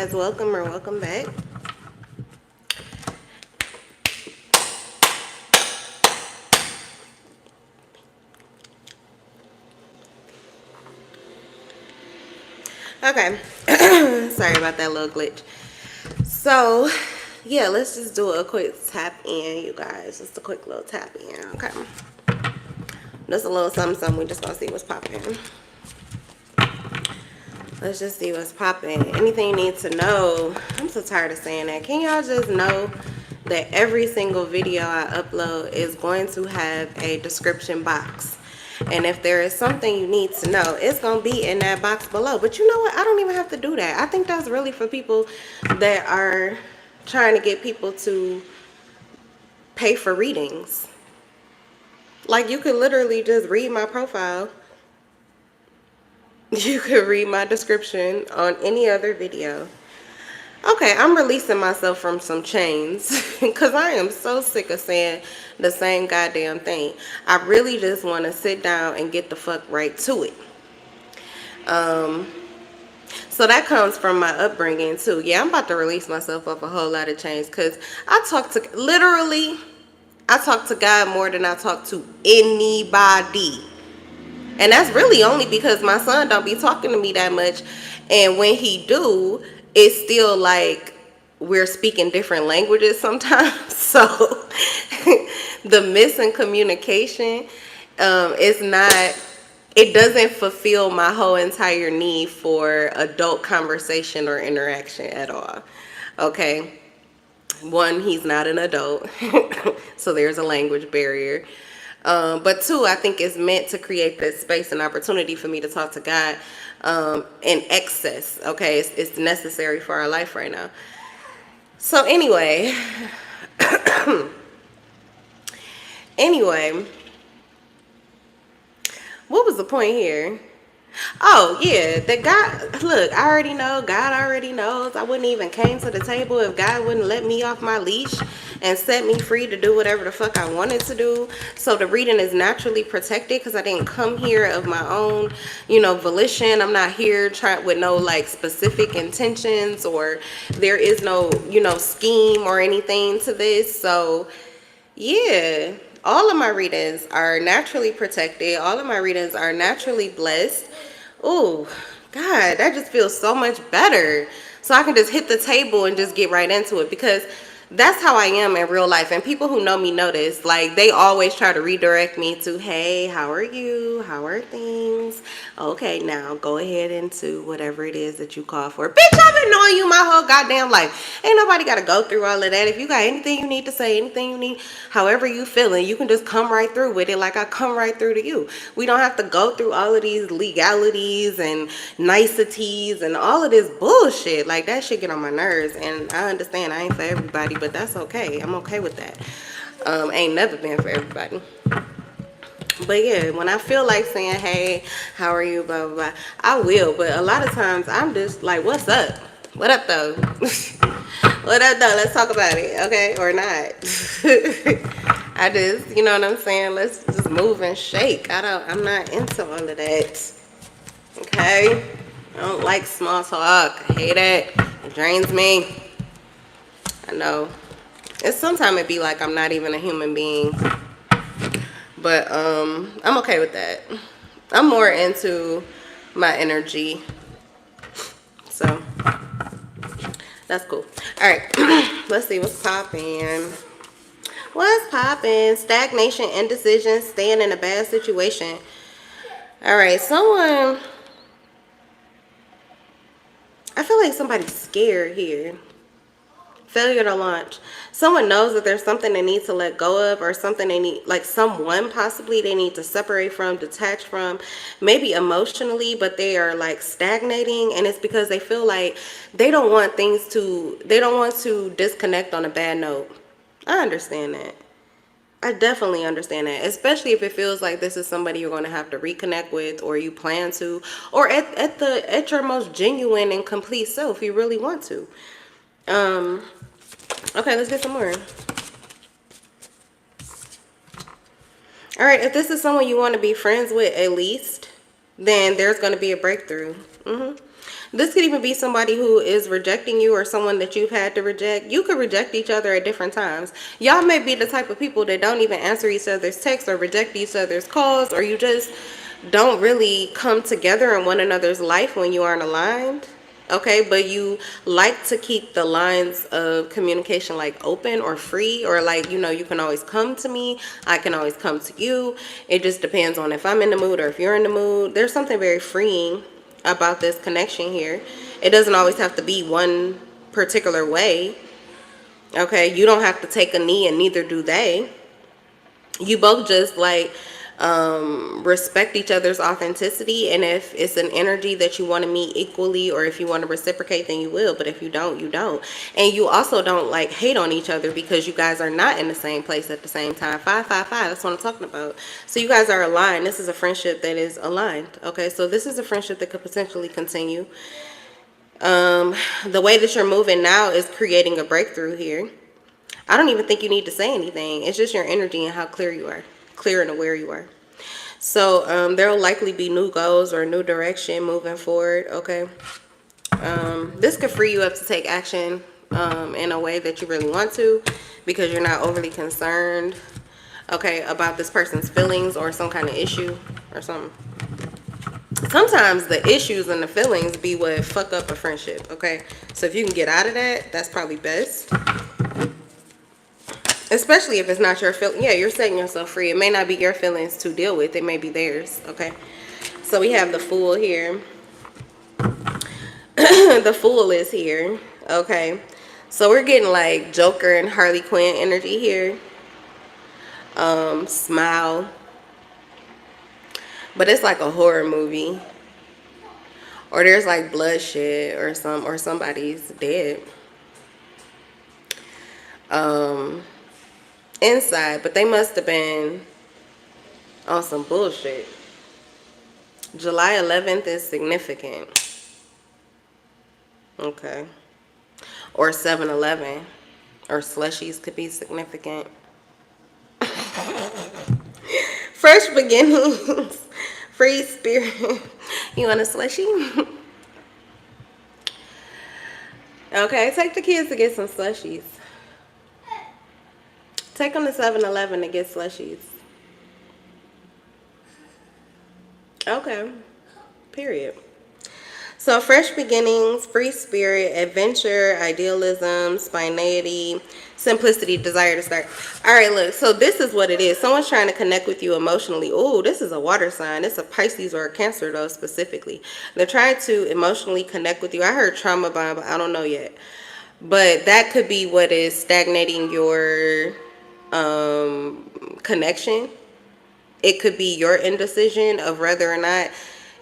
guys. Welcome or welcome back. Okay. Sorry about that little glitch. So, yeah, let's just do a quick tap in, you guys. Just a quick little tap in, okay? Just a little something. We just gonna see what's popping. Let's just see what's popping. Anything you need to know. I'm so tired of saying that. Can y'all just know that every single video I upload is going to have a description box? And if there is something you need to know, it's going to be in that box below. But you know what? I don't even have to do that. I think that's really for people that are trying to get people to pay for readings. Like, you could literally just read my profile. You could read my description on any other video. Okay, I'm releasing myself from some chains because I am so sick of saying the same goddamn thing. I really just want to sit down and get the fuck right to it. So that comes from my upbringing too. Yeah, I'm about to release myself of a whole lot of chains because I talk to God more than I talk to anybody. And that's really only because my son don't be talking to me that much. And when he do, it's still like we're speaking different languages sometimes. So the missing communication is not, it doesn't fulfill my whole entire need for adult conversation or interaction at all. Okay. One, he's not an adult. So there's a language barrier. But two, I think it's meant to create this space and opportunity for me to talk to God in excess. Okay, it's necessary for our life right now. So anyway, what was the point here? Oh, yeah, that God, look, I already know, God already knows. I wouldn't even came to the table if God wouldn't let me off my leash and set me free to do whatever the fuck I wanted to do. So the reading is naturally protected because I didn't come here of my own, volition. I'm not here trying with no like specific intentions, or there is no, scheme or anything to this. So yeah, all of my readings are naturally protected. All of my readings are naturally blessed. Oh, God, that just feels so much better. So I can just hit the table and just get right into it, because that's how I am in real life. And people who know me know this. Like, they always try to redirect me to, hey, how are you? How are things? Okay, now go ahead into whatever it is that you call for. Bitch, I've been knowing you my whole goddamn life. Ain't nobody got to go through all of that. If you got anything you need to say, anything you need, however you feeling, you can just come right through with it like I come right through to you. We don't have to go through all of these legalities and niceties and all of this bullshit. Like, that shit get on my nerves. And I understand I ain't for everybody, but that's okay. I'm okay with that. Ain't never been for everybody. But yeah, when I feel like saying, hey, how are you, blah, blah, blah, I will. But a lot of times I'm just like, what's up? What up, though? What up, though? Let's talk about it, okay? Or not. I just, you know what I'm saying? Let's just move and shake. I'm not into all of that. Okay? I don't like small talk. I hate it. It drains me. I know. It's sometimes it be like I'm not even a human being. But I'm okay with that. I'm more into my energy. So that's cool. All right. Let's see what's popping. What's popping? Stagnation, indecision, staying in a bad situation. All right. I feel like somebody's scared here. Failure to launch. Someone knows that there's something they need to let go of, or something they need, like someone possibly they need to separate from, detach from, maybe emotionally, but they are like stagnating. And it's because they feel like they don't want to disconnect on a bad note. I understand that. I definitely understand that, especially if it feels like this is somebody you're going to have to reconnect with, or you plan to, or at your most genuine and complete self, you really want to. Okay, let's get some more. All right, if this is someone you want to be friends with at least, then there's going to be a breakthrough. This could even be somebody who is rejecting you or someone that you've had to reject. You could reject each other at different times. Y'all may be the type of people that don't even answer each other's texts or reject each other's calls, or you just don't really come together in one another's life when you aren't aligned. Okay, but you like to keep the lines of communication like open or free, or like, you know, you can always come to me, I can always come to you. It just depends on if I'm in the mood or if you're in the mood. There's something very freeing about this connection here. It doesn't always have to be one particular way. Okay, you don't have to take a knee and neither do they. You both just like respect each other's authenticity, and if it's an energy that you want to meet equally, or if you want to reciprocate, then you will, but if you don't, you don't. And you also don't like hate on each other because you guys are not in the same place at the same time. 555, that's what I'm talking about. So you guys are aligned. This is a friendship that is aligned. Okay, so this is a friendship that could potentially continue. The way that you're moving now is creating a breakthrough here. I don't even think you need to say anything. It's just your energy and how clear you are, clear and aware you are. So there will likely be new goals or new direction moving forward. Okay, this could free you up to take action in a way that you really want to, because you're not overly concerned, okay, about this person's feelings or some kind of issue or something. Sometimes the issues and the feelings be what fuck up a friendship. Okay, so if you can get out of that, that's probably best. Especially if it's not your feeling. Yeah, you're setting yourself free. It may not be your feelings to deal with. It may be theirs. Okay. So we have the Fool here. The Fool is here. Okay. So we're getting like Joker and Harley Quinn energy here. Smile. But it's like a horror movie. Or there's like bloodshed or somebody's dead. Inside, but they must have been on some bullshit. July 11th is significant. Okay. Or 7-Eleven or slushies could be significant. Fresh beginnings. Free spirit. You want a slushie? Okay, take the kids to get some slushies. Take them to 7-Eleven to get slushies. Okay. Period. So fresh beginnings, free spirit, adventure, idealism, spontaneity, simplicity, desire to start. All right, look. So this is what it is. Someone's trying to connect with you emotionally. Oh, this is a water sign. It's a Pisces or a Cancer, though, specifically. They're trying to emotionally connect with you. I heard trauma bond, but I don't know yet. But that could be what is stagnating your connection. It could be your indecision of whether or not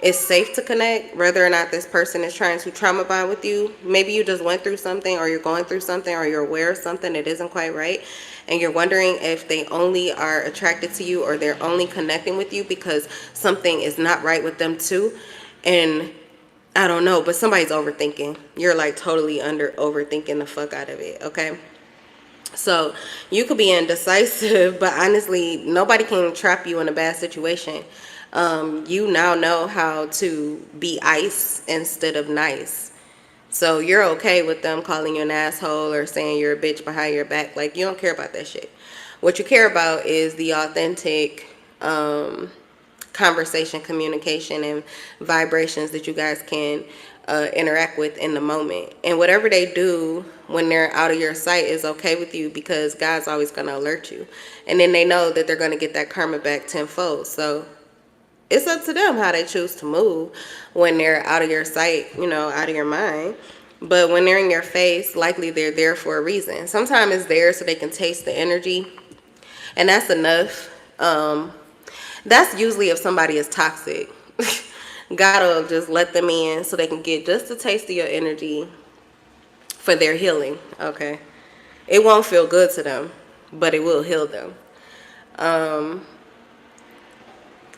it's safe to connect, whether or not this person is trying to trauma bond with you. Maybe you just went through something, or you're going through something, or you're aware of something that isn't quite right, and you're wondering if they only are attracted to you or they're only connecting with you because something is not right with them too. And I don't know, but somebody's overthinking. You're like totally overthinking the fuck out of it. Okay. So you could be indecisive, but honestly, nobody can trap you in a bad situation. You now know how to be ice instead of nice. So you're okay with them calling you an asshole or saying you're a bitch behind your back. Like, you don't care about that shit. What you care about is the authentic conversation, communication, and vibrations that you guys can interact with in the moment. And whatever they do when they're out of your sight is okay with you, because God's always going to alert you. And then they know that they're going to get that karma back tenfold. So it's up to them how they choose to move when they're out of your sight, you know, out of your mind. But when they're in your face, likely they're there for a reason. Sometimes it's there so they can taste the energy, and that's enough. That's usually if somebody is toxic. God will just let them in so they can get just a taste of your energy for their healing. Okay, it won't feel good to them, but it will heal them.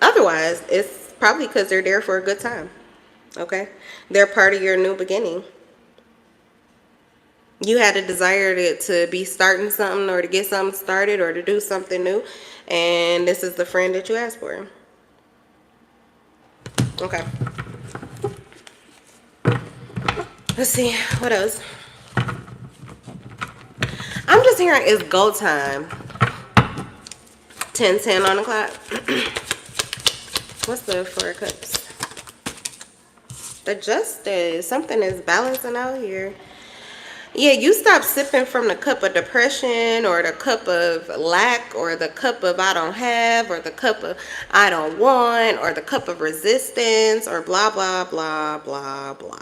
Otherwise, it's probably because they're there for a good time. Okay, they're part of your new beginning. You had a desire to be starting something, or to get something started, or to do something new, and this is the friend that you asked for. Okay. Let's see, what else? I'm just hearing it's go time. 10:10 on the clock. What's the Four of Cups? The Justice. Something is balancing out here. Yeah, you stop sipping from the cup of depression or the cup of lack or the cup of I don't have or the cup of I don't want or the cup of resistance or blah, blah, blah, blah, blah.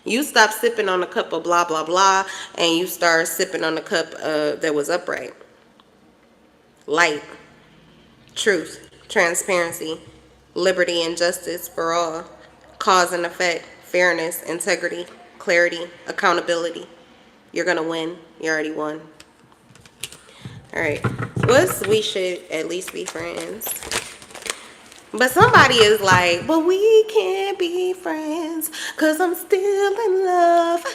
You stop sipping on the cup of blah, blah, blah, and you start sipping on the cup that was upright. Light, truth, transparency, liberty and justice for all, cause and effect, fairness, integrity, clarity, accountability. You're gonna win. You already won. All right. What's we should at least be friends? But somebody is like, but we can't be friends because I'm still in love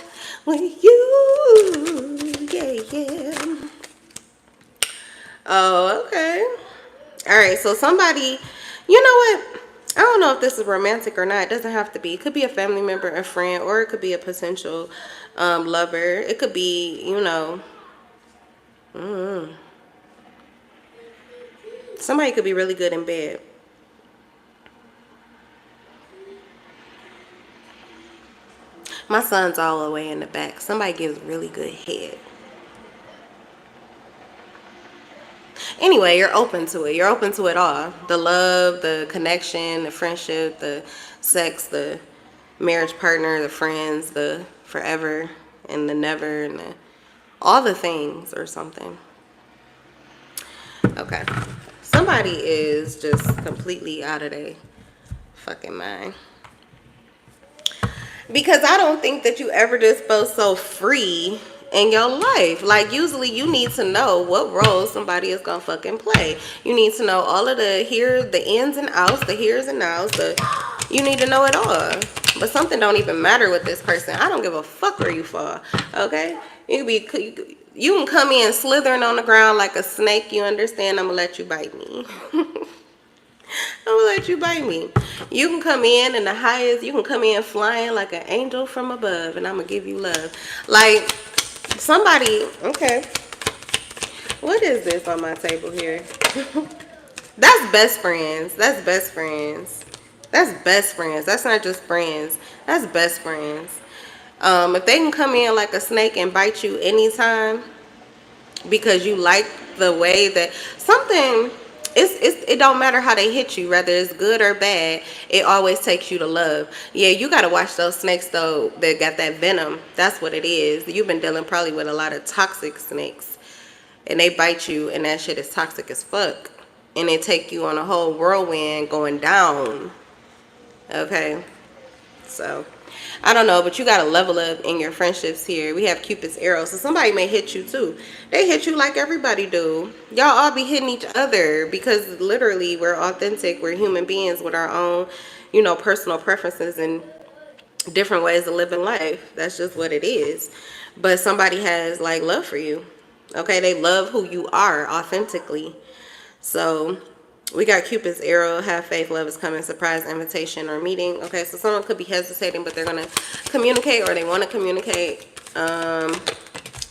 with you. Yeah, yeah. Oh, okay. All right. So somebody, you know what? I don't know if this is romantic or not. It doesn't have to be. It could be a family member, a friend, or it could be a potential lover. It could be, you know, somebody could be really good in bed. My son's all the way in the back. Somebody gives really good head. Anyway, you're open to it. You're open to it all. The love, the connection, the friendship, the sex, the marriage partner, the friends, the forever and the never, and all the things or something. Okay. Somebody is just completely out of their fucking mind. Because I don't think that you ever just felt so free in your life. Like, usually you need to know what role somebody is gonna fucking play. You need to know all of the ins and outs, the heres and outs. You need to know it all. But something don't even matter with this person. I don't give a fuck where you fall. Okay? You can come in slithering on the ground like a snake. You understand? I'm gonna let you bite me. I'm gonna let you bite me. You can come in the highest. You can come in flying like an angel from above, and I'm gonna give you love. Like somebody. Okay. What is this on my table here? That's best friends. That's best friends. That's best friends. That's not just friends. That's best friends. If they can come in like a snake and bite you anytime because you like the way that something. It don't matter how they hit you, whether it's good or bad, it always takes you to love. Yeah, you gotta watch those snakes though that got that venom. That's what it is. You've been dealing probably with a lot of toxic snakes, and they bite you, and that shit is toxic as fuck, and they take you on a whole whirlwind going down. Okay, so I don't know, but you gotta level up in your friendships here. We have Cupid's arrow, so somebody may hit you too. They hit you like everybody do. Y'all all be hitting each other because literally we're authentic. We're human beings with our own, you know, personal preferences and different ways of living life. That's just what it is. But somebody has like love for you. Okay, they love who you are authentically. So we got Cupid's arrow, have faith, love is coming, surprise, invitation, or meeting. Okay, so someone could be hesitating, but they're going to communicate or they want to communicate.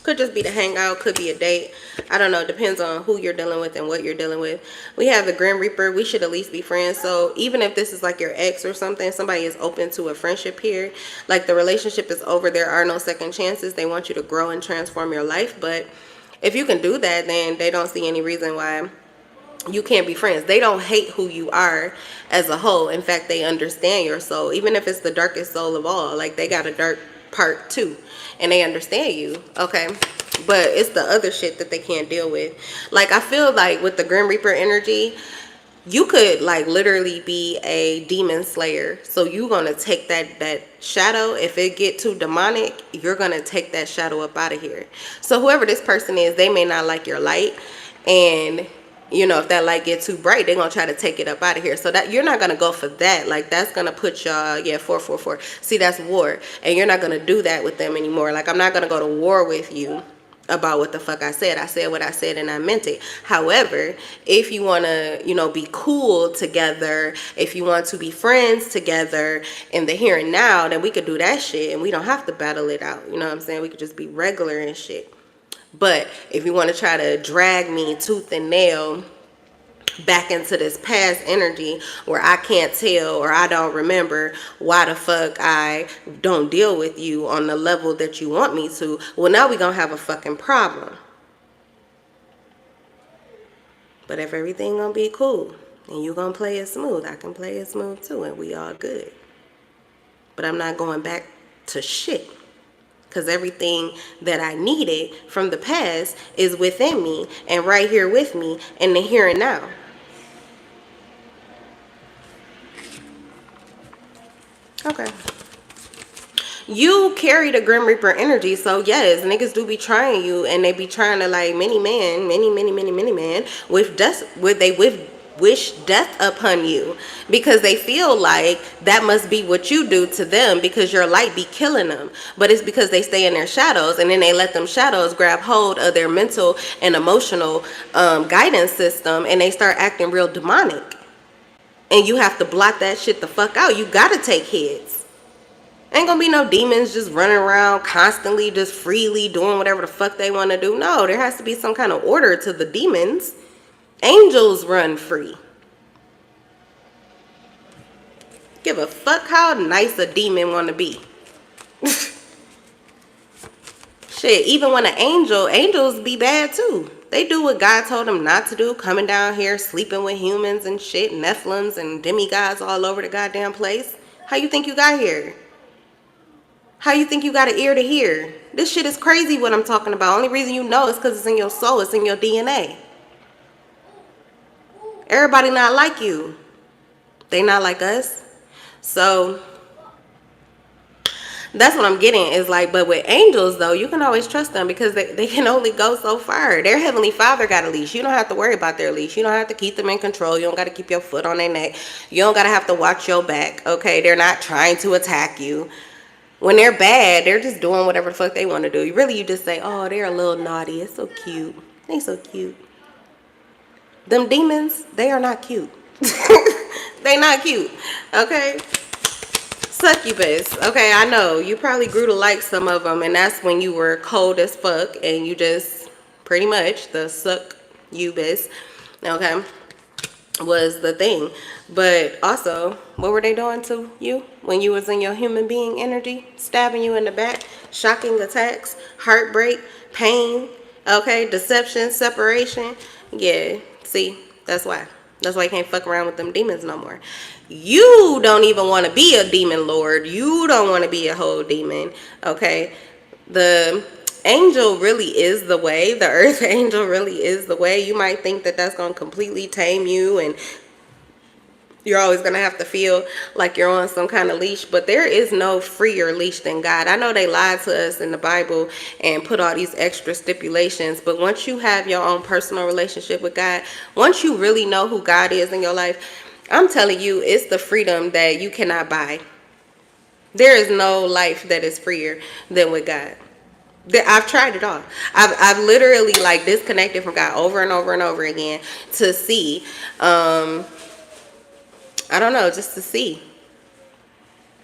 Could just be to hang out, could be a date. I don't know, depends on who you're dealing with and what you're dealing with. We have the Grim Reaper. We should at least be friends. So even if this is like your ex or something, somebody is open to a friendship here. Like the relationship is over, there are no second chances. They want you to grow and transform your life. But if you can do that, then they don't see any reason why you can't be friends. They don't hate who you are as a whole. In fact, they understand your soul. Even if it's the darkest soul of all, like they got a dark part too, and they understand you. Okay, but it's the other shit that they can't deal with. Like I feel like with the Grim Reaper energy, you could like literally be a demon slayer. So you're gonna take that shadow. If it get too demonic, you're gonna take that shadow up out of here. So whoever this person is, they may not like your light, and you know, if that light gets too bright, they're gonna try to take it up out of here. So that you're not gonna go for that. Like that's gonna put y'all, yeah, 444. See, that's war, and you're not gonna do that with them anymore. Like I'm not gonna go to war with you. about what the fuck I said. I said what I said and I meant it. However, if you want to, you know, be cool together, if you want to be friends together in the here and now, then we could do that shit and we don't have to battle it out. You know what I'm saying? We could just be regular and shit. But if you want to try to drag me tooth and nail back into this past energy where I can't tell or I don't remember why the fuck I don't deal with you on the level that you want me to, well, now we gonna have a fucking problem. But if everything gonna be cool and you gonna play it smooth, I can play it smooth too, and we all good. But I'm not going back to shit, because everything that I needed from the past is within me and right here with me in the here and now. Okay. You carry the Grim Reaper energy, so yes, niggas do be trying you, and they be trying to like many man, with wish death upon you, because they feel like that must be what you do to them, because your light be killing them. But it's because they stay in their shadows, and then they let them shadows grab hold of their mental and emotional guidance system, and they start acting real demonic. And you have to block that shit the fuck out. You gotta take hits. Ain't gonna be no demons just running around constantly, just freely doing whatever the fuck they want to do. No, there has to be some kind of order to the demons. Angels run free. Give a fuck how nice a demon want to be. Shit, even when angels be bad too. They do what God told them not to do, coming down here, sleeping with humans and shit, Nephilims and demigods all over the goddamn place. How you think you got here? How you think you got an ear to hear? This shit is crazy what I'm talking about. Only reason you know is because it's in your soul, it's in your DNA. Everybody not like you. They not like us. So that's what I'm getting, is like, but with angels though, you can always trust them, because they can only go so far. Their heavenly father got a leash. You don't have to worry about their leash. You don't have to keep them in control. You don't got to keep your foot on their neck. You don't got to have to watch your back. Okay, they're not trying to attack you. When they're bad, they're just doing whatever the fuck they want to do. You just say, oh, they're a little naughty. It's so cute. They so cute. Them demons, they are not cute. They not cute. Okay. Succubus. Okay, I know. You probably grew to like some of them, and that's when you were cold as fuck, and you just pretty much the succubus, okay, was the thing. But also, what were they doing to you when you was in your human being energy? Stabbing you in the back, shocking attacks, heartbreak, pain, okay, deception, separation. Yeah, see, that's why you can't fuck around with them demons no more. You don't even want to be a demon lord. You don't want to be a whole demon, okay? The angel really is the way. The earth angel really is the way. You might think that that's going to completely tame you, and you're always going to have to feel like you're on some kind of leash, but there is no freer leash than God. I know they lied to us in the Bible and put all these extra stipulations, but once you have your own personal relationship with God, once you really know who God is in your life, I'm telling you, it's the freedom that you cannot buy. There is no life that is freer than with God. I've tried it all. I've literally like disconnected from God over and over and over again to see, I don't know, just to see.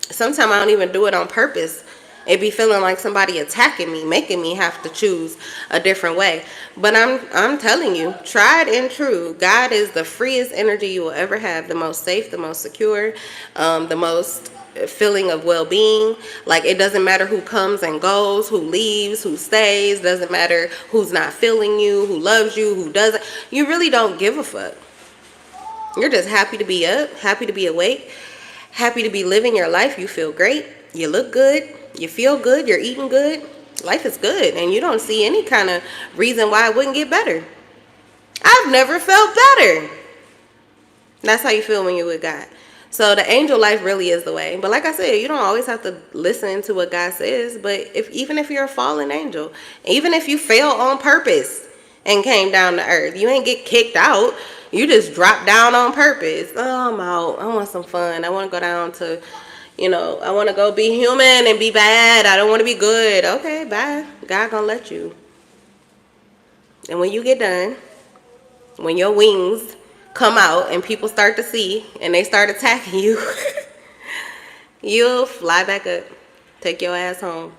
Sometimes I don't even do it on purpose. It be feeling like somebody attacking me, making me have to choose a different way. But I'm telling you, tried and true, God is the freest energy you will ever have, the most safe, the most secure, the most feeling of well-being. Like, it doesn't matter who comes and goes, who leaves, who stays, doesn't matter who's not feeling you, who loves you, who doesn't. You really don't give a fuck. You're just happy to be up, happy to be awake, happy to be living your life. You feel great, you look good, you feel good, you're eating good. Life is good, and you don't see any kind of reason why it wouldn't get better. I've never felt better. That's how you feel when you're with God. So the angel life really is the way. But like I said, you don't always have to listen to what God says. But even if you're a fallen angel, even if you fell on purpose and came down to earth, you ain't get kicked out. You just dropped down on purpose. Oh, I'm out. I want some fun. I want to go down to, I want to go be human and be bad. I don't want to be good. Okay, bye. God gonna let you. And when you get done, when your wings come out and people start to see and they start attacking you, you'll fly back up, take your ass home,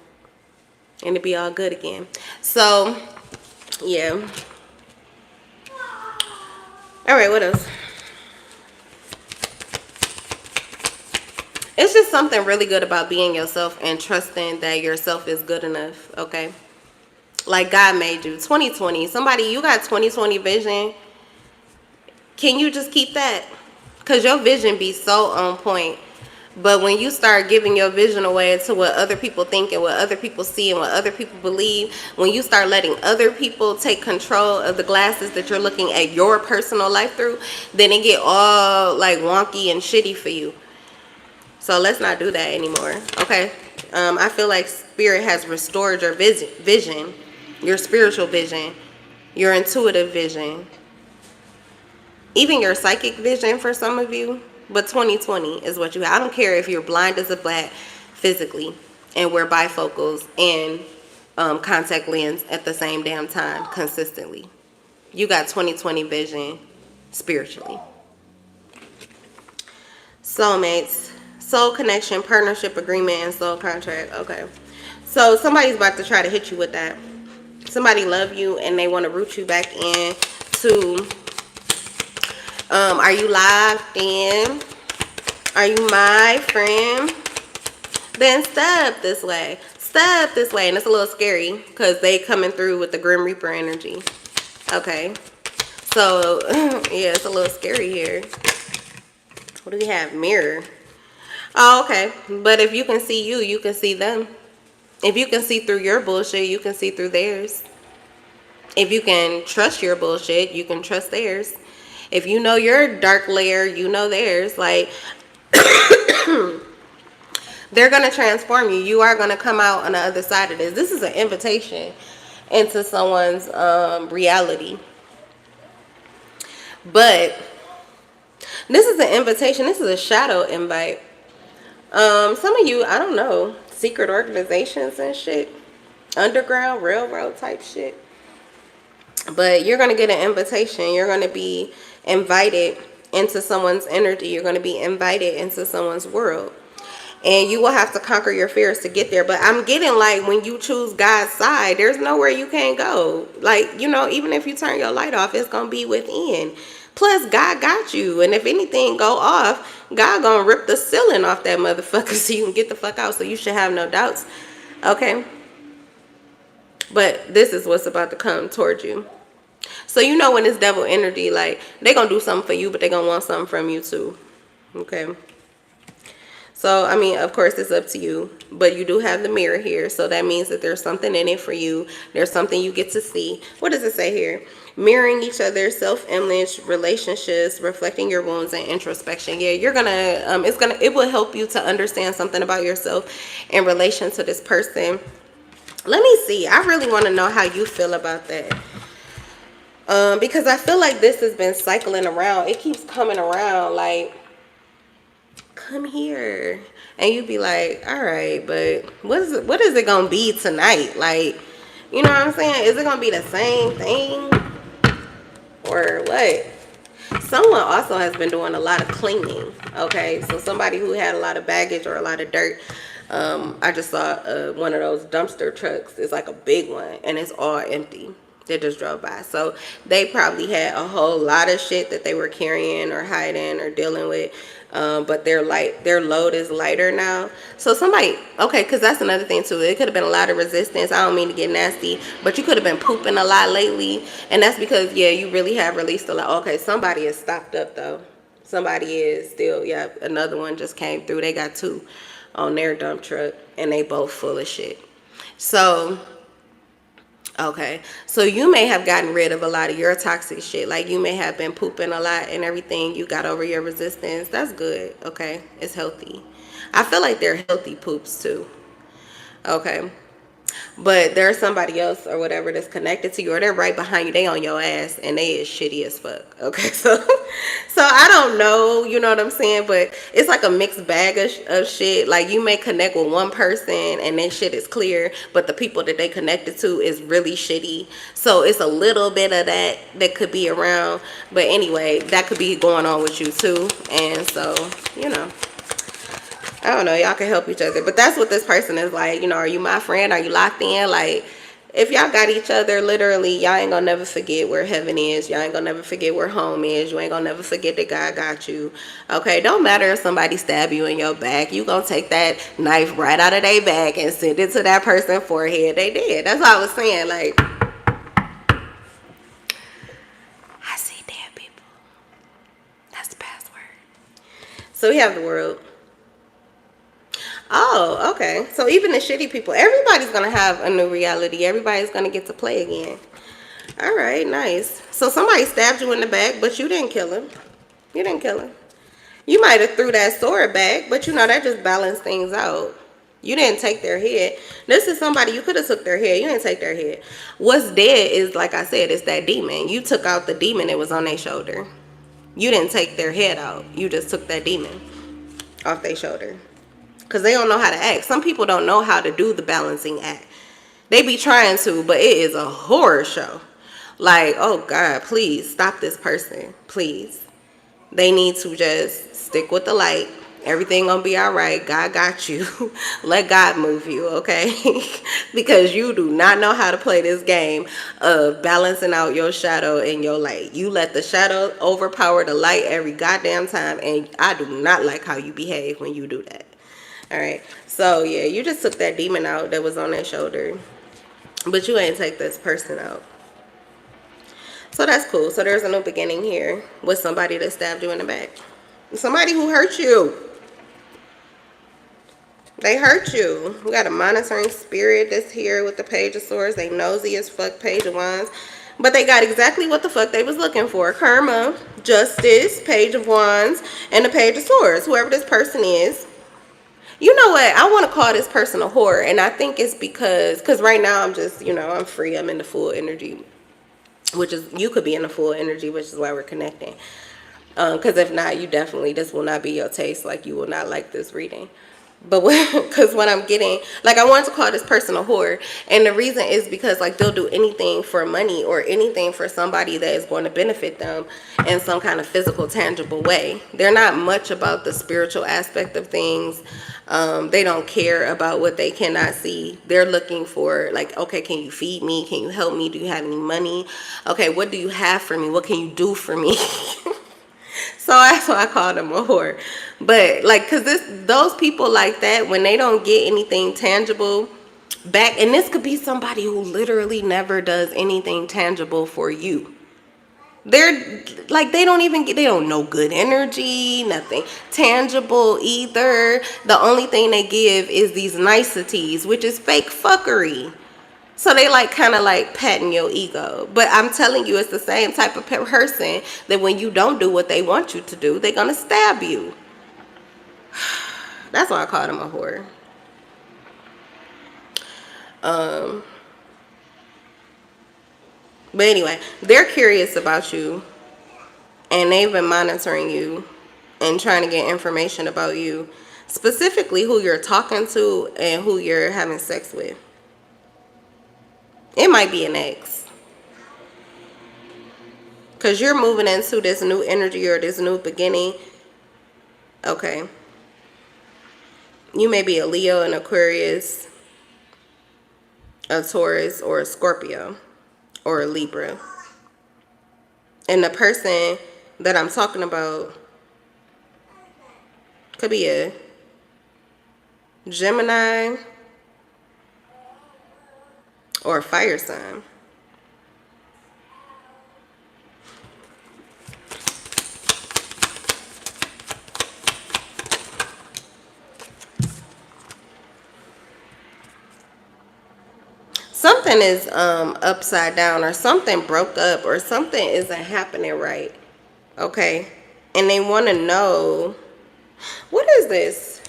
and it'll be all good again. So, yeah. All right, what else? It's just something really good about being yourself and trusting that yourself is good enough, okay? Like God made you. 2020. Somebody, you got 2020 vision. Can you just keep that? Because your vision be so on point. But when you start giving your vision away to what other people think and what other people see and what other people believe, when you start letting other people take control of the glasses that you're looking at your personal life through, then it get all like wonky and shitty for you. So let's not do that anymore, okay? I feel like Spirit has restored your vision, your spiritual vision, your intuitive vision, even your psychic vision for some of you. But 2020 is what you have. I don't care if you're blind as a bat physically and wear bifocals and contact lens at the same damn time consistently. You got 2020 vision spiritually. Soulmates. Soul connection, partnership agreement, and soul contract. Okay. So somebody's about to try to hit you with that. Somebody love you and they want to root you back in to, are you locked in? Are you my friend? Then step this way. Step this way. And it's a little scary because they coming through with the Grim Reaper energy. Okay. So, yeah, it's a little scary here. What do we have? Mirror. Oh, okay. But if you can see you, you can see them. If you can see through your bullshit, you can see through theirs. If you can trust your bullshit, you can trust theirs. If you know your dark layer, you know theirs. Like, they're going to transform you. You are going to come out on the other side of this. This is an invitation into someone's reality. But this is an invitation. This is a shadow invite. Some of you, I don't know, secret organizations and shit, underground railroad type shit. But you're going to get an invitation. You're going to be invited into someone's energy. You're going to be invited into someone's world. And you will have to conquer your fears to get there. But I'm getting like when you choose God's side, there's nowhere you can't go. Like, you know, even if you turn your light off, it's going to be within. Plus, God got you. And if anything go off, God gonna rip the ceiling off that motherfucker so you can get the fuck out. So you should have no doubts. Okay? But this is what's about to come towards you. So you know when it's devil energy, like, they gonna do something for you, but they gonna want something from you too. Okay? So, I mean, of course, it's up to you. But you do have the mirror here. So that means that there's something in it for you. There's something you get to see. What does it say here? Mirroring each other's self-image, relationships, reflecting your wounds, and introspection. Yeah, you're gonna, it will help you to understand something about yourself in relation to this person. Let me see. I really want to know how you feel about that. Because I feel like this has been cycling around. It keeps coming around like, come here. And you'd be like, all right, but what is it gonna be tonight? Like, you know what I'm saying? Is it gonna be the same thing or what? Someone also has been doing a lot of cleaning. Okay, so somebody who had a lot of baggage or a lot of dirt. I just saw one of those dumpster trucks. It's like a big one and it's all empty. They just drove by. So they probably had a whole lot of shit that they were carrying or hiding or dealing with. But their load is lighter now. So somebody, okay, because that's another thing too. It could have been a lot of resistance. I don't mean to get nasty, but you could have been pooping a lot lately. And that's because, yeah, you really have released a lot. Okay, somebody is stocked up though. Somebody is still, yeah, another one just came through. They got 2 on their dump truck and they both full of shit. So, okay, so you may have gotten rid of a lot of your toxic shit. Like you may have been pooping a lot and everything. You got over your resistance. That's good. Okay, it's healthy. I feel like they're healthy poops too. Okay, But there's somebody else or whatever that's connected to you, or they're right behind you. They on your ass, and they is shitty as fuck. Okay, so I don't know, you know what I'm saying? But it's like a mixed bag of shit. Like, you may connect with one person and their shit is clear, but the people that they connected to is really shitty. So it's a little bit of that could be around. But anyway, that could be going on with you too. And so, you know, I don't know, y'all can help each other. But that's what this person is like. You know, are you my friend? Are you locked in? Like, if y'all got each other, literally, y'all ain't gonna never forget where heaven is. Y'all ain't gonna never forget where home is. You ain't gonna never forget that God got you. Okay, don't matter if somebody stab you in your back. You gonna take that knife right out of their back and send it to that person's forehead. They did. That's what I was saying. Like, I see dead people. That's the password. So we have the world. Oh, okay. So even the shitty people, everybody's going to have a new reality. Everybody's going to get to play again. All right, nice. So somebody stabbed you in the back, but you didn't kill him. You didn't kill him. You might have threw that sword back, but you know, that just balanced things out. You didn't take their head. This is somebody, you could have took their head. You didn't take their head. What's dead is, like I said, it's that demon. You took out the demon that was on their shoulder. You didn't take their head out. You just took that demon off their shoulder. Because they don't know how to act. Some people don't know how to do the balancing act. They be trying to, but it is a horror show. Like, oh God, please stop this person. Please. They need to just stick with the light. Everything gonna be all right. God got you. Let God move you, okay? Because you do not know how to play this game of balancing out your shadow and your light. You let the shadow overpower the light every goddamn time, and I do not like how you behave when you do that. All right, so yeah, you just took that demon out that was on their shoulder, but you ain't take this person out. So that's cool. So there's a new beginning here with somebody that stabbed you in the back. Somebody who hurt you. They hurt you. We got a monitoring spirit that's here with the Page of Swords. They nosy as fuck, Page of Wands. But they got exactly what the fuck they was looking for. Karma, Justice, Page of Wands, and the Page of Swords. Whoever this person is. You know what? I want to call this person a whore. And I think it's because right now I'm just, you know, I'm free. I'm in the full energy. Which is, you could be in the full energy, which is why we're connecting. Because if not, you definitely, this will not be your taste. Like, you will not like this reading. But because what I'm getting, like, I wanted to call this person a whore. And the reason is because, like, they'll do anything for money or anything for somebody that is going to benefit them in some kind of physical, tangible way. They're not much about the spiritual aspect of things. They don't care about what they cannot see. They're looking for, like, okay, can you feed me? Can you help me? Do you have any money? Okay, what do you have for me? What can you do for me? So that's why I call them a whore. But like, cause those people like that, when they don't get anything tangible back, and this could be somebody who literally never does anything tangible for you. They're like, they don't know good energy, nothing tangible either. The only thing they give is these niceties, which is fake fuckery. So they like kind of like patting your ego. But I'm telling you, it's the same type of person that when you don't do what they want you to do, they're going to stab you. That's why I call them a whore. But anyway, they're curious about you. And they've been monitoring you and trying to get information about you. Specifically who you're talking to and who you're having sex with. It might be an ex. Because you're moving into this new energy or this new beginning. Okay. You may be a Leo, an Aquarius, a Taurus, or a Scorpio, or a Libra. And the person that I'm talking about could be a Gemini or a fire sign. Something is upside down, or something broke up, or something isn't happening right. Okay? And they want to know, what is this?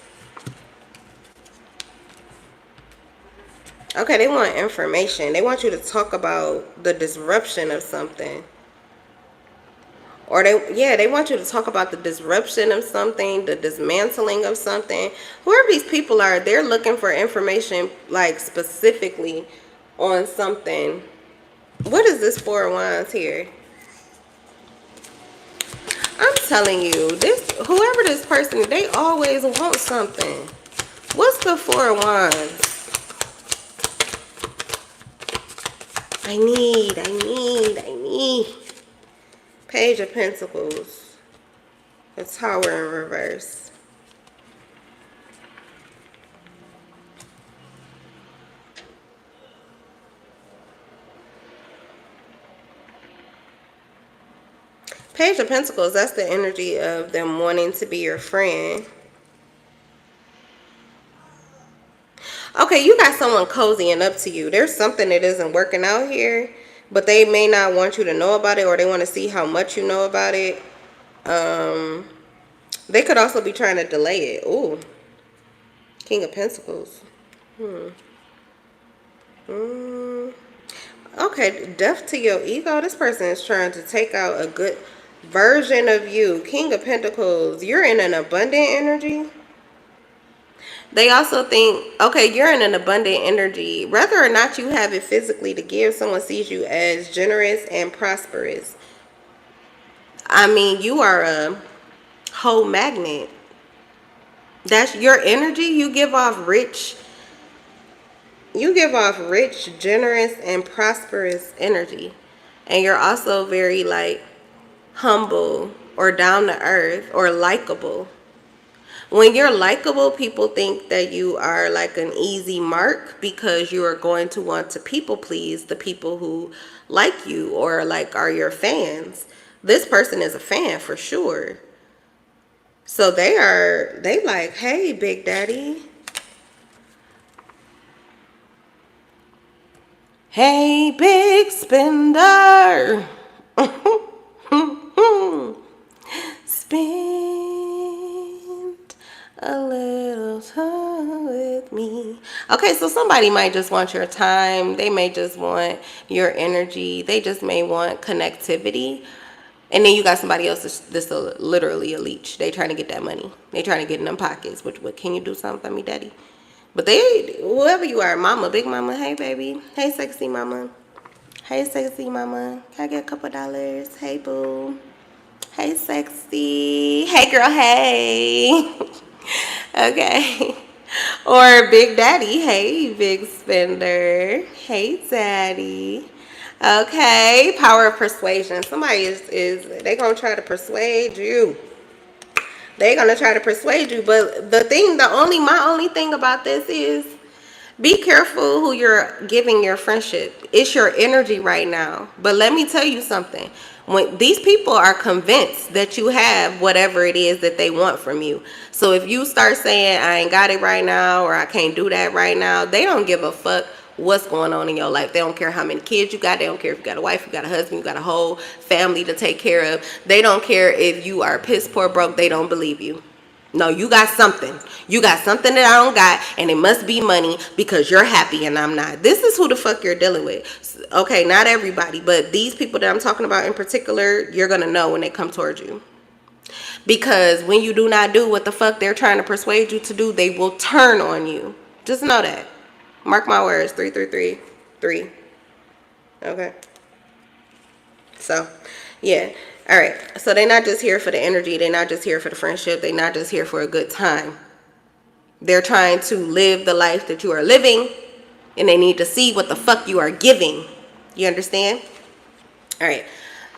Okay, they want information. They want you to talk about the disruption of something. Or they want you to talk about the disruption of something, the dismantling of something. Whoever these people are, they're looking for information, like, specifically on something. What is this Four of Wands here? I'm telling you, whoever this person, they always want something. What's the Four of Wands? I need. Page of Pentacles. The Tower in reverse. Page of Pentacles, that's the energy of them wanting to be your friend. Okay, you got someone cozying up to you. There's something that isn't working out here, but they may not want you to know about it, or they want to see how much you know about it. They could also be trying to delay it. Ooh. King of Pentacles. Okay, death to your ego. This person is trying to take out a good version of you. King of Pentacles. You're in an abundant energy. They also think, okay, you're in an abundant energy. Whether or not you have it physically to give, someone sees you as generous and prosperous. I mean, you are a whole magnet. That's your energy. You give off rich, generous, and prosperous energy. And you're also very, like, humble or down to earth or likable. When you're likable, people think that you are like an easy mark because you are going to want to people please the people who like you or like are your fans. This person is a fan for sure. So they like, hey, Big Daddy. Hey, big spender. Spend a little time with me. Okay, so somebody might just want your time. They may just want your energy. They just may want connectivity. And then you got somebody else that's literally a leech. They trying to get that money. They trying to get in them pockets. What can you do something for me, Daddy? But whoever you are, mama, big mama, hey, baby. Hey, sexy mama. Hey, sexy mama. Can I get a couple dollars? Hey, boo. Hey, sexy. Hey, girl, hey. Okay. Or Big Daddy. Hey, big spender. Hey, Daddy. Okay. Power of persuasion. Somebody they going to try to persuade you. They're going to try to persuade you. But my only thing about this is be careful who you're giving your friendship. It's your energy right now. But let me tell you something. When these people are convinced that you have whatever it is that they want from you. So if you start saying, I ain't got it right now, or I can't do that right now, they don't give a fuck what's going on in your life. They don't care how many kids you got. They don't care if you got a wife, you got a husband, you got a whole family to take care of. They don't care if you are piss poor broke. They don't believe you. No, you got something. You got something that I don't got, and it must be money because you're happy and I'm not. This is who the fuck you're dealing with. Okay, not everybody, but these people that I'm talking about in particular, you're going to know when they come towards you. Because when you do not do what the fuck they're trying to persuade you to do, they will turn on you. Just know that. Mark my words, 333-3. Okay. So, yeah. All right. So they're not just here for the energy. They're not just here for the friendship. They're not just here for a good time. They're trying to live the life that you are living, and they need to see what the fuck you are giving. You understand? All right.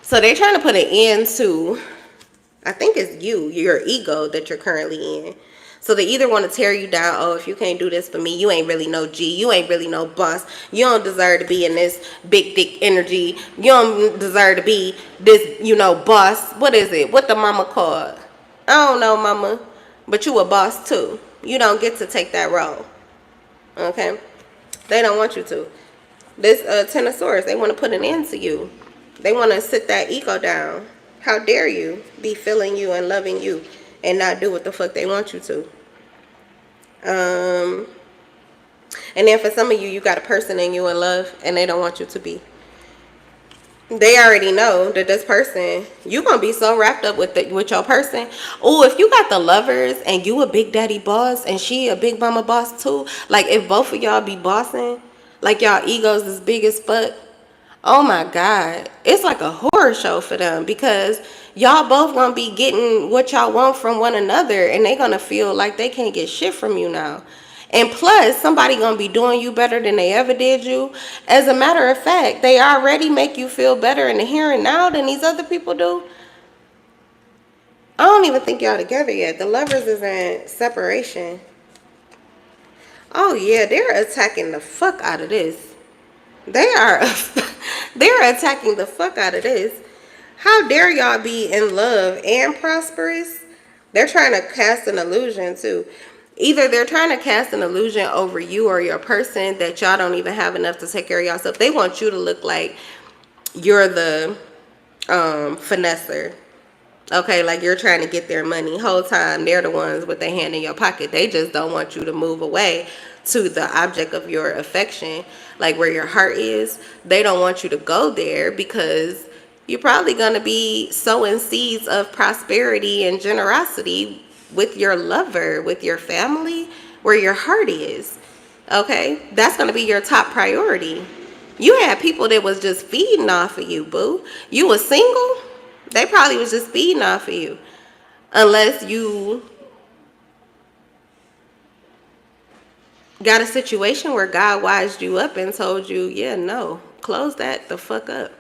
So they're trying to put an end to, I think it's your ego that you're currently in. So they either want to tear you down. Oh, if you can't do this for me, you ain't really no G. You ain't really no boss. You don't deserve to be in this big dick energy. You don't deserve to be this, boss. What is it? What the mama called? I don't know, mama. But you a boss too. You don't get to take that role. Okay? They don't want you to. This Tenosaurus, they want to put an end to you. They want to sit that ego down. How dare you be feeling you and loving you and not do what the fuck they want you to. And then for some of you, you got a person and you in love and they don't want you to be. They already know that this person, you gonna be so wrapped up with your person. Oh, if you got the lovers and you a big daddy boss and she a big mama boss too, like if both of y'all be bossing, like y'all egos as big as fuck, oh my God, it's like a horror show for them, because y'all both gonna be getting what y'all want from one another, and they gonna feel like they can't get shit from you now. And plus, somebody gonna be doing you better than they ever did you. As a matter of fact, they already make you feel better in the here and now than these other people do. I don't even think y'all together yet. The lovers is in separation. Oh yeah, they're attacking the fuck out of this. They are, they're attacking the fuck out of this. How dare y'all be in love and prosperous? They're trying to cast an illusion too. Either they're trying to cast an illusion over you or your person that y'all don't even have enough to take care of yourself. They want you to look like you're the finesser. Okay, like you're trying to get their money. Whole time they're the ones with their hand in your pocket. They just don't want you to move away to the object of your affection, like where your heart is. They don't want you to go there because you're probably going to be sowing seeds of prosperity and generosity with your lover, with your family, where your heart is. Okay, that's going to be your top priority. You had people that was just feeding off of you, boo. You was single, they probably was just feeding off of you. Unless you got a situation where God wised you up and told you, yeah, no, close that the fuck up.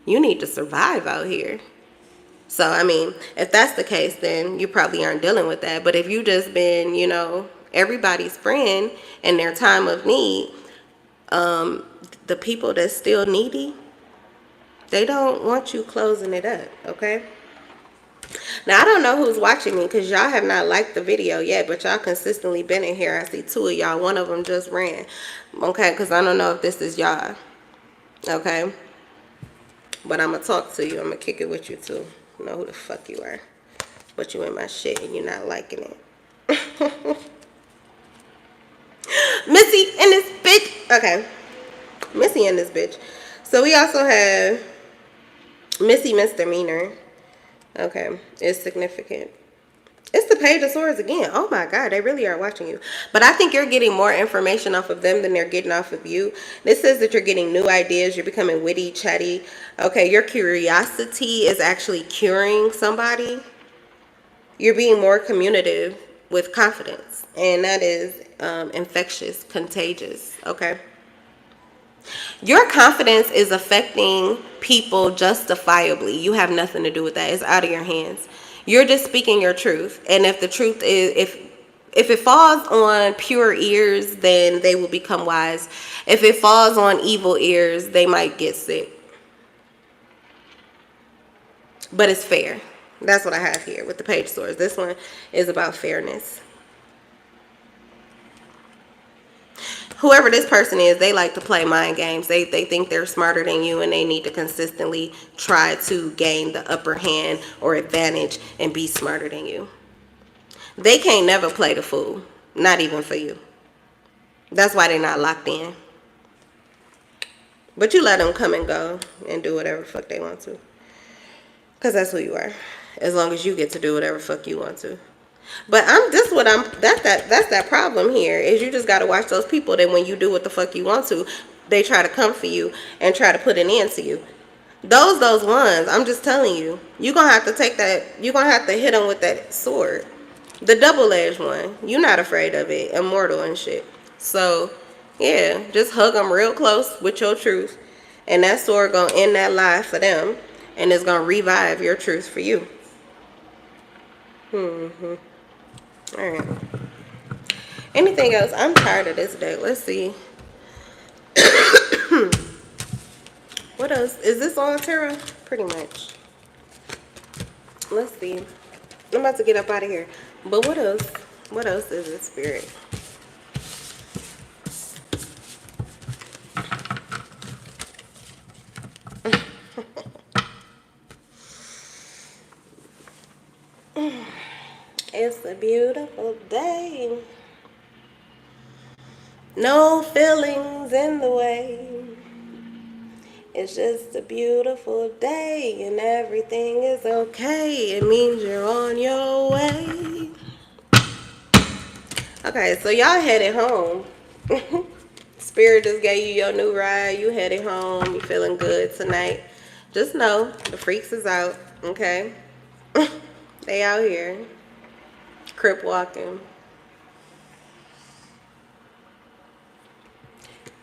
You need to survive out here. So, I mean, if that's the case, then you probably aren't dealing with that. But if you just been, you know, everybody's friend in their time of need, the people that's still needy, they don't want you closing it up, okay? Now, I don't know who's watching me because y'all have not liked the video yet, but y'all consistently been in here. I see two of y'all. One of them just ran, okay, because I don't know if this is y'all, okay? But I'm going to talk to you. I'm going to kick it with you, too. I know who the fuck you are. But you in my shit and you're not liking it. Missy in this bitch. Okay. Missy in this bitch. So we also have Missy misdemeanor. Okay. It's significant. It's the Page of Swords again. Oh my God, they really are watching you. But I think you're getting more information off of them than they're getting off of you. This says that you're getting new ideas. You're becoming witty, chatty. Okay, your curiosity is actually curing somebody. You're being more communicative with confidence. And that is infectious, contagious. Okay. Your confidence is affecting people justifiably. You have nothing to do with that. It's out of your hands. You're just speaking your truth. And if the truth is, if it falls on pure ears, then they will become wise. If it falls on evil ears, they might get sick. But it's fair. That's what I have here with the Page of Swords. This one is about fairness. Whoever this person is, they like to play mind games. They think they're smarter than you, and they need to consistently try to gain the upper hand or advantage and be smarter than you. They can't never play the fool, not even for you. That's why they're not locked in. But you let them come and go and do whatever the fuck they want to. Because that's who you are. As long as you get to do whatever the fuck you want to. But that's that problem here, is you just got to watch those people that when you do what the fuck you want to, they try to come for you and try to put an end to you. Those ones, I'm just telling you, you're going to have to take that, you're going to have to hit them with that sword. The double-edged one, you're not afraid of it, immortal and shit. So, yeah, just hug them real close with your truth. And that sword going to end that lie for them, and it's going to revive your truth for you. All right. Anything else? I'm tired of this day. Let's see. What else? Is this all tarot? Pretty much. Let's see. I'm about to get up out of here. But what else? What else is it, Spirit? It's a beautiful day. No feelings in the way. It's just a beautiful day and everything is okay. It means you're on your way. Okay, so y'all headed home. Spirit just gave you your new ride. You headed home. You feeling good tonight. Just know the freaks is out. Okay. They out here. Crip walking.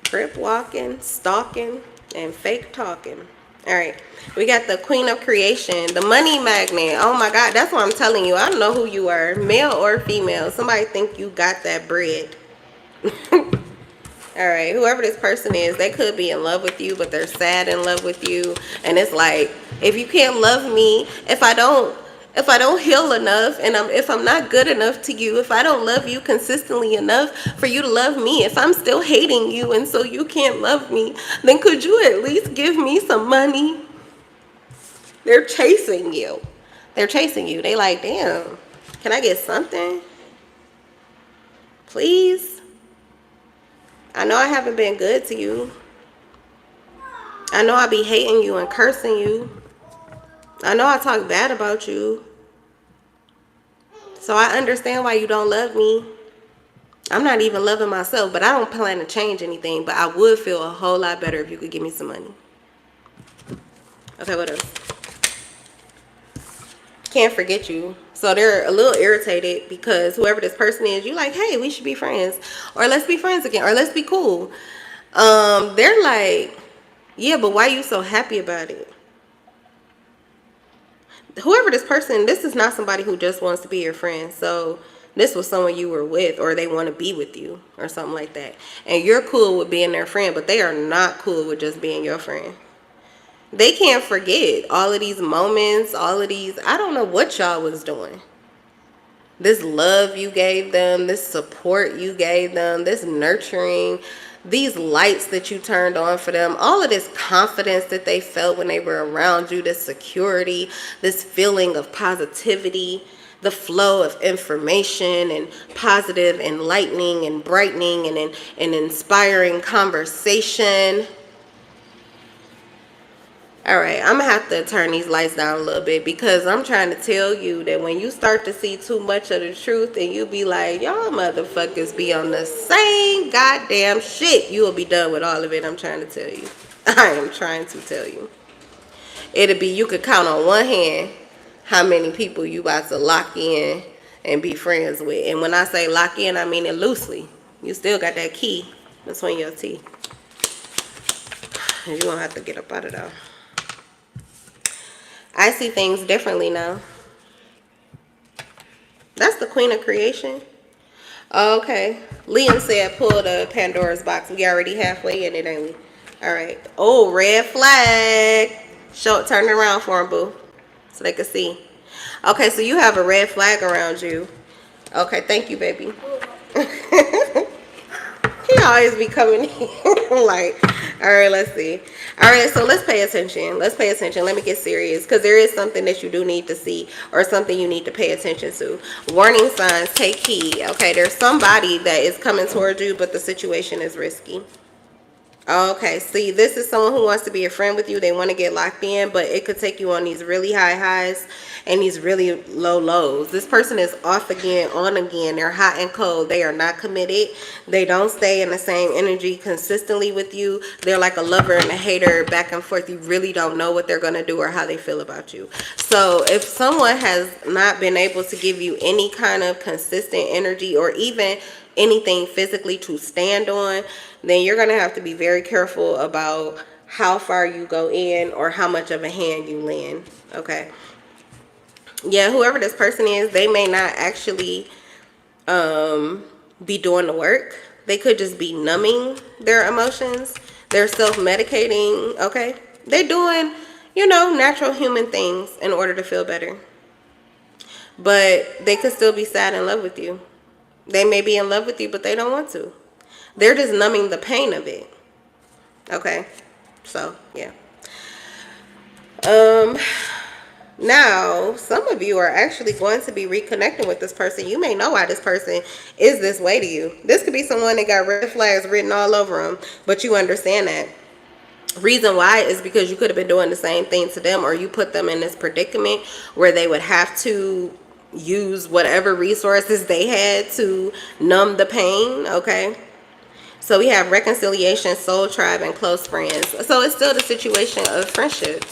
Crip walking, stalking, and fake talking. All right. We got the Queen of Creation, the money magnet. Oh my God. That's what I'm telling you. I don't know who you are, male or female. Somebody think you got that bread. All right, whoever this person is, they could be in love with you, but they're sad in love with you. And it's like, if you can't love me, if I don't heal enough, and if I'm not good enough to you, if I don't love you consistently enough for you to love me, if I'm still hating you and so you can't love me, then could you at least give me some money? They're chasing you. They're chasing you. They like, damn, can I get something? Please? I know I haven't been good to you. I know I be hating you and cursing you. I know I talk bad about you. So I understand why you don't love me. I'm not even loving myself, but I don't plan to change anything. But I would feel a whole lot better if you could give me some money. Okay, what else? Can't forget you. So they're a little irritated because whoever this person is, you like, hey, we should be friends. Or let's be friends again. Or let's be cool. They're like, yeah, but why are you so happy about it? Whoever this person, this is not somebody who just wants to be your friend. So this was someone you were with, or they want to be with you or something like that. And you're cool with being their friend, but they are not cool with just being your friend. They can't forget all of these moments, all of these, I don't know what y'all was doing. This love you gave them, this support you gave them, this nurturing, these lights that you turned on for them, all of this confidence that they felt when they were around you, this security, this feeling of positivity, the flow of information and positive, enlightening and brightening and inspiring conversation. All right, I'm going to have to turn these lights down a little bit because I'm trying to tell you that when you start to see too much of the truth and you be like, y'all motherfuckers be on the same goddamn shit, you will be done with all of it. I'm trying to tell you. I am trying to tell you. It'll be, you could count on one hand how many people you about to lock in and be friends with. And when I say lock in, I mean it loosely. You still got that key between your teeth. You're going to have to get up out of there. I see things differently now. That's the Queen of Creation. Okay. Liam said pull the Pandora's box. We already halfway in it, ain't we? All right. Oh, red flag. Turn it around for him, boo. So they can see. Okay, so you have a red flag around you. Okay, thank you, baby. He always be coming in like, all right, let's see. All right, so let's pay attention. Let's pay attention. Let me get serious because there is something that you do need to see or something you need to pay attention to. Warning signs, take heed. Okay, there's somebody that is coming towards you, but the situation is risky. Okay, see, this is someone who wants to be a friend with you. They want to get locked in, but it could take you on these really high highs and these really low lows. This person is off again, on again. They're hot and cold. They are not committed. They don't stay in the same energy consistently with you. They're like a lover and a hater, back and forth. You really don't know what they're going to do or how they feel about you. So if someone has not been able to give you any kind of consistent energy or even anything physically to stand on, then you're going to have to be very careful about how far you go in or how much of a hand you lend. Okay. Yeah, whoever this person is, they may not actually be doing the work. They could just be numbing their emotions. They're self-medicating. Okay. They're doing, you know, natural human things in order to feel better. But they could still be sad in love with you. They may be in love with you, but they don't want to. They're just numbing the pain of it. Okay. So, yeah. Now, some of you are actually going to be reconnecting with this person. You may know why this person is this way to you. This could be someone that got red flags written all over them, but you understand that. Reason why is because you could have been doing the same thing to them, or you put them in this predicament where they would have to use whatever resources they had to numb the pain, okay? So we have reconciliation, soul tribe, and close friends. So it's still the situation of friendships.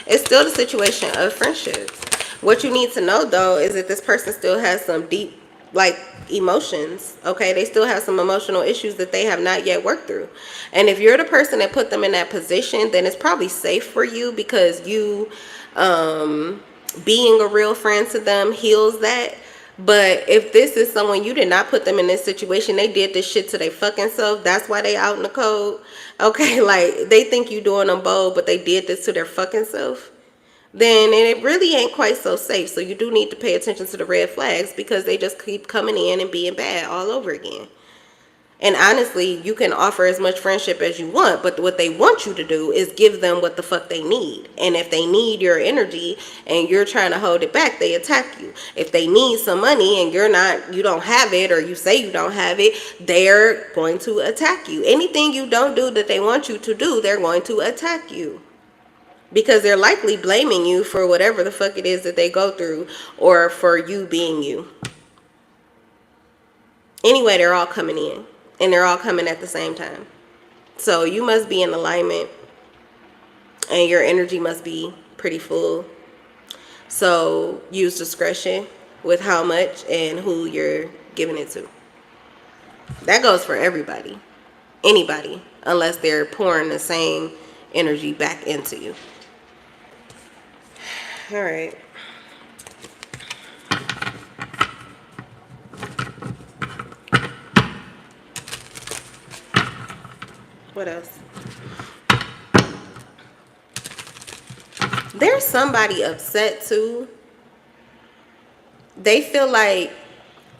It's still the situation of friendships. What you need to know, though, is that this person still has some deep, like, emotions, okay? They still have some emotional issues that they have not yet worked through. And if you're the person that put them in that position, then it's probably safe for you, because you being a real friend to them heals that. But if this is someone, you did not put them in this situation, they did this shit to their fucking self, that's why they out in the cold, okay? Like, they think you doing them bold, but they did this to their fucking self, then it really ain't quite so safe. So you do need to pay attention to the red flags, because they just keep coming in and being bad all over again. And honestly, you can offer as much friendship as you want, but what they want you to do is give them what the fuck they need. And if they need your energy and you're trying to hold it back, they attack you. If they need some money and you don't have it, or you say you don't have it, they're going to attack you. Anything you don't do that they want you to do, they're going to attack you. Because they're likely blaming you for whatever the fuck it is that they go through, or for you being you. Anyway, they're all coming in. And they're all coming at the same time. So you must be in alignment. And your energy must be pretty full. So use discretion with how much and who you're giving it to. That goes for everybody. Anybody. Unless they're pouring the same energy back into you. All right. What else? There's somebody upset too. They feel like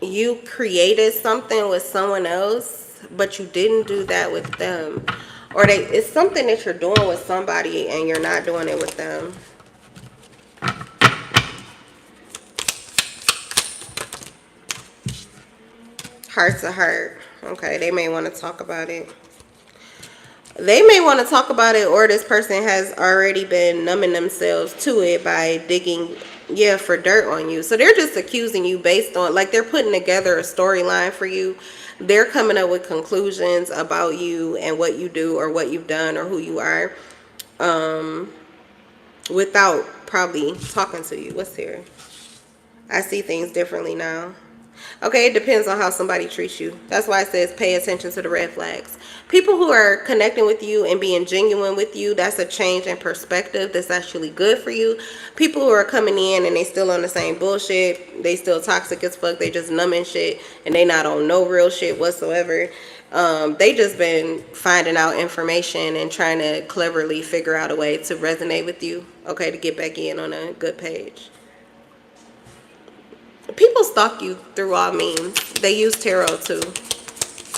you created something with someone else, but you didn't do that with them. Or it's something that you're doing with somebody and you're not doing it with them. Heart to heart. Okay, they may want to talk about it. They may want to talk about it, or this person has already been numbing themselves to it by digging, for dirt on you. So they're just accusing you based on, like, they're putting together a storyline for you. They're coming up with conclusions about you and what you do or what you've done or who you are, without probably talking to you. What's here? I see things differently now. Okay, it depends on how somebody treats you. That's why it says pay attention to the red flags. People who are connecting with you and being genuine with you, that's a change in perspective that's actually good for you. People who are coming in and they still on the same bullshit, they still toxic as fuck, they just numbing shit, and they not on no real shit whatsoever. They just been finding out information and trying to cleverly figure out a way to resonate with you, okay, to get back in on a good page. People stalk you through all means. They use tarot too.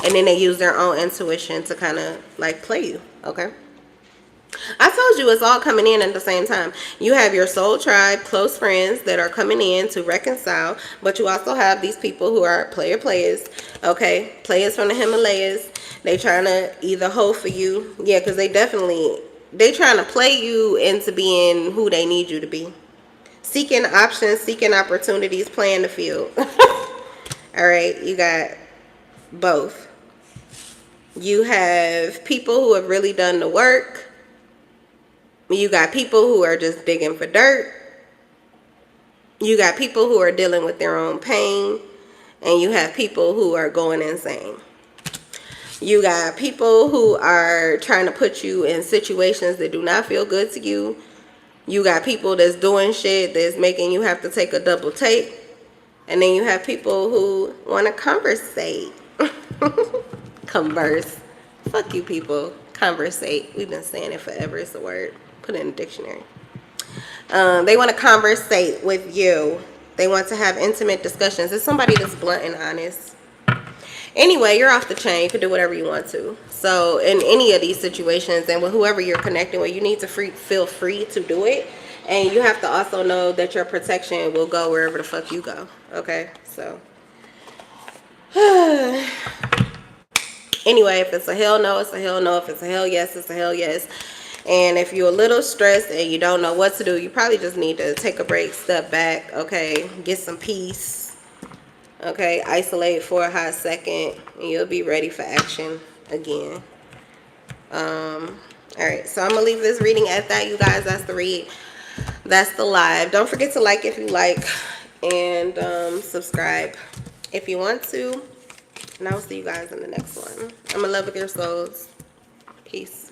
And then they use their own intuition to kind of like play you. Okay. I told you it's all coming in at the same time. You have your soul tribe, close friends that are coming in to reconcile. But you also have these people who are players. Okay. Players from the Himalayas. They trying to either hold for you. Yeah, because they trying to play you into being who they need you to be. Seeking options, seeking opportunities, playing the field. All right, you got both. You have people who have really done the work. You got people who are just digging for dirt. You got people who are dealing with their own pain. And you have people who are going insane. You got people who are trying to put you in situations that do not feel good to you. You got people that's doing shit that's making you have to take a double take. And then you have people who want to conversate. Converse. Fuck you people. Conversate. We've been saying it forever. It's a word. Put it in the dictionary. They want to conversate with you. They want to have intimate discussions. It's somebody that's blunt and honest. Anyway, you're off the chain. You can do whatever you want to. So in any of these situations and with whoever you're connecting with, you need to feel free to do it. And you have to also know that your protection will go wherever the fuck you go. Okay, so anyway, if it's a hell no, it's a hell no. If it's a hell yes, it's a hell yes. And if you're a little stressed and you don't know what to do, you probably just need to take a break, step back, okay, get some peace, okay, isolate for a hot second, and you'll be ready for action again. All right, so I'm gonna leave this reading at that, you guys. That's the read. That's the live. Don't forget to like if you like, and subscribe if you want to. And I'll see you guys in the next one. I'm in love with your souls. Peace.